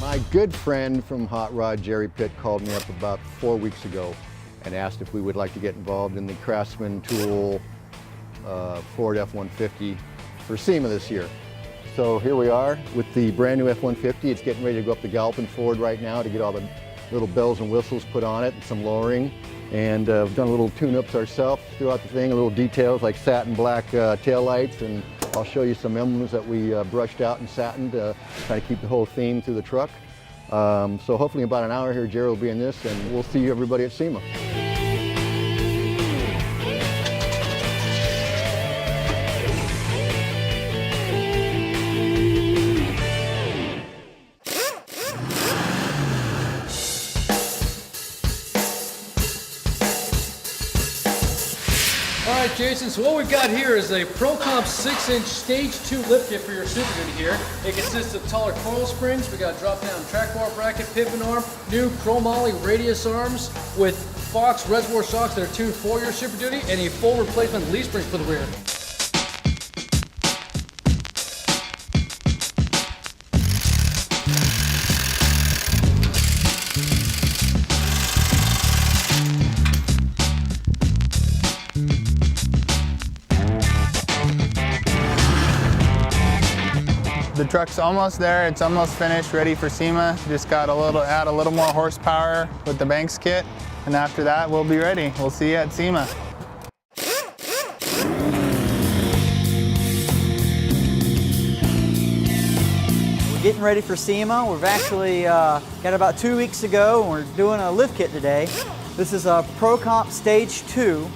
My good friend from Hot Rod, Jerry Pitt, called me up about 4 weeks ago and asked if we would like to get involved in the CRAFTSMAN Tool Ford F-150 for SEMA this year. So here we are with the brand new F-150. It's getting ready to go up the Galpin Ford right now to get all the little bells and whistles put on it and some lowering. And we've done a little tune-ups ourselves throughout the thing, a little details like satin black tail lights, and I'll show you some emblems that we brushed out in satin to kind of keep the whole theme through the truck. So hopefully in about an hour here, Jerry will be in this, and we'll see everybody at SEMA. All right, Jason, so what we've got here is a ProComp 6-inch Stage 2 lift kit for your Super Duty here. It consists of taller coil springs, we got drop-down track bar bracket, pivot arm, new chromoly radius arms with Fox reservoir shocks that are tuned for your Super Duty, and a full replacement leaf spring for the rear. The truck's almost there, it's almost finished, ready for SEMA. Just got add a little more horsepower with the Banks kit, and after that we'll be ready. We'll see you at SEMA. We're getting ready for SEMA. We've actually got about 2 weeks ago, and we're doing a lift kit today. This is a ProComp Stage 2.